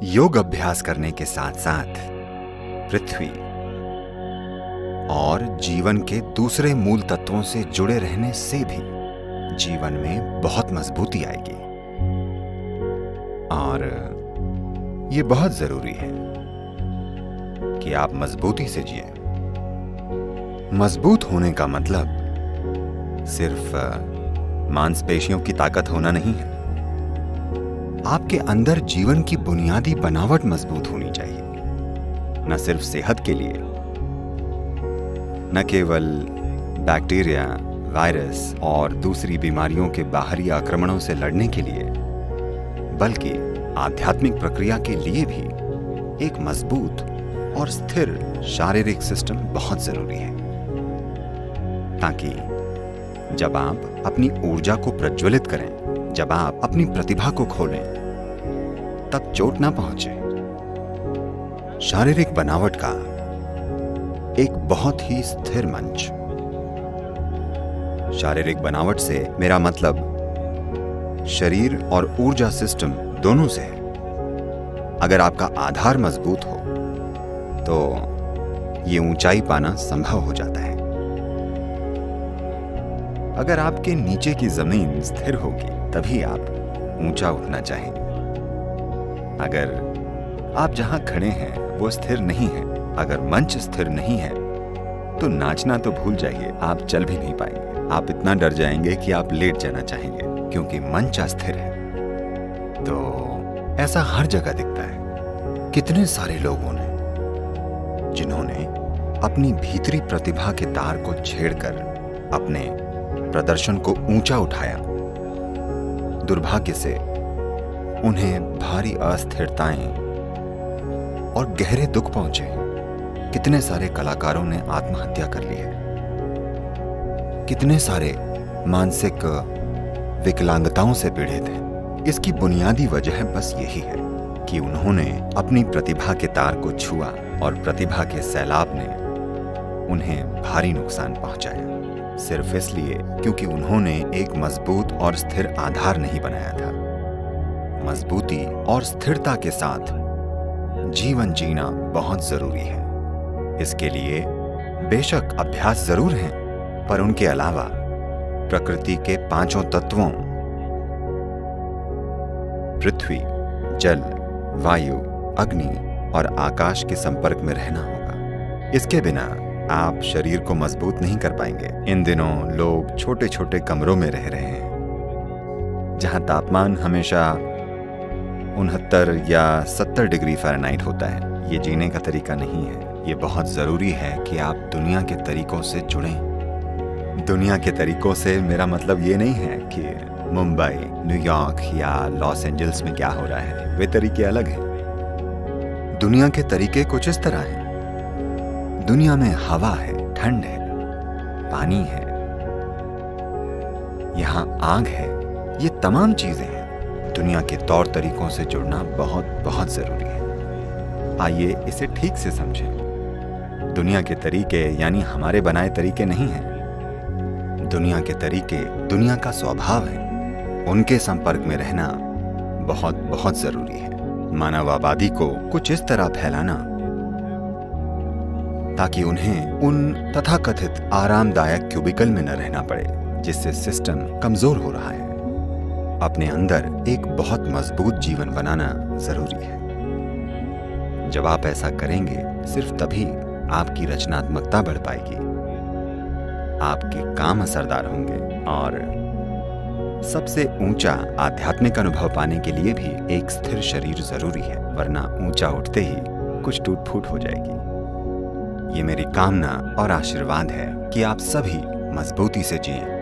योग अभ्यास करने के साथ साथ पृथ्वी और जीवन के दूसरे मूल तत्वों से जुड़े रहने से भी जीवन में बहुत मजबूती आएगी। और ये बहुत जरूरी है कि आप मजबूती से जिए। मजबूत होने का मतलब सिर्फ मांसपेशियों की ताकत होना नहीं है। आपके अंदर जीवन की बुनियादी बनावट मजबूत होनी चाहिए, न सिर्फ सेहत के लिए, न केवल बैक्टीरिया, वायरस और दूसरी बीमारियों के बाहरी आक्रमणों से लड़ने के लिए, बल्कि आध्यात्मिक प्रक्रिया के लिए भी एक मजबूत और स्थिर शारीरिक सिस्टम बहुत जरूरी है, ताकि जब आप अपनी ऊर्जा को प्रज्वलित करें, जब आप अपनी प्रतिभा को खोलें, तब चोट ना पहुंचे। शारीरिक बनावट का एक बहुत ही स्थिर मंच। शारीरिक बनावट से मेरा मतलब शरीर और ऊर्जा सिस्टम दोनों से है। अगर आपका आधार मजबूत हो तो ये ऊंचाई पाना संभव हो जाता है। अगर आपके नीचे की जमीन स्थिर होगी तभी आप ऊंचा उठना चाहेंगे। अगर आप जहां खड़े हैं वो स्थिर नहीं है, अगर मंच स्थिर नहीं है तो नाचना तो भूल जाइए, आप चल भी नहीं पाएंगे। आप इतना डर जाएंगे कि आप लेट जाना चाहेंगे, क्योंकि मंच अस्थिर है। तो ऐसा हर जगह दिखता है। कितने सारे लोगों ने जिन्होंने अपनी भीतरी प्रतिभा के तार को छेड़कर अपने प्रदर्शन को ऊंचा उठाया, दुर्भाग्य से उन्हें भारी अस्थिरताएं और गहरे दुख पहुंचे। कितने सारे कलाकारों ने आत्महत्या कर ली है। कितने सारे मानसिक विकलांगताओं से पीड़ित हैं। इसकी बुनियादी वजह बस यही है कि उन्होंने अपनी प्रतिभा के तार को छुआ और प्रतिभा के सैलाब ने उन्हें भारी नुकसान पहुंचाया, सिर्फ इसलिए क्योंकि उन्होंने एक मजबूत और स्थिर आधार नहीं बनाया था। मजबूती और स्थिरता के साथ जीवन जीना बहुत जरूरी है। इसके लिए बेशक अभ्यास जरूर हैं, पर उनके अलावा प्रकृति के पांचों तत्वों पृथ्वी, जल, वायु, अग्नि और आकाश के संपर्क में रहना होगा। इसके बिना आप शरीर को मजबूत नहीं कर पाएंगे। इन दिनों लोग छोटे छोटे कमरों में रह रहे हैं, जहां तापमान हमेशा 69 या 70 डिग्री फ़ारेनहाइट होता है। ये जीने का तरीका नहीं है। ये बहुत जरूरी है कि आप दुनिया के तरीकों से जुड़ें। दुनिया के तरीकों से मेरा मतलब ये नहीं है कि मुंबई, न्यूयॉर्क या लॉस एंजल्स में क्या हो रहा है, वे तरीके अलग हैं। दुनिया के तरीके कुछ इस तरह हैं। दुनिया में हवा है, ठंड है, पानी है, यहां आग है। ये तमाम चीजें हैं। दुनिया के तौर तरीकों से जुड़ना बहुत बहुत जरूरी है। आइए इसे ठीक से समझें। दुनिया के तरीके यानी हमारे बनाए तरीके नहीं हैं। दुनिया के तरीके दुनिया का स्वभाव है। उनके संपर्क में रहना बहुत बहुत जरूरी है। मानव आबादी को कुछ इस तरह फैलाना ताकि उन्हें उन तथाकथित आरामदायक क्यूबिकल में न रहना पड़े, जिससे सिस्टम कमजोर हो रहा है। अपने अंदर एक बहुत मजबूत जीवन बनाना जरूरी है। जब आप ऐसा करेंगे, सिर्फ तभी आपकी रचनात्मकता बढ़ पाएगी, आपके काम असरदार होंगे और सबसे ऊंचा आध्यात्मिक अनुभव पाने के लिए भी एक स्थिर शरीर जरूरी है, वरना ऊंचा उठते ही कुछ टूट फूट हो जाएगी। ये मेरी कामना और आशीर्वाद है कि आप सभी मजबूती से जिएं।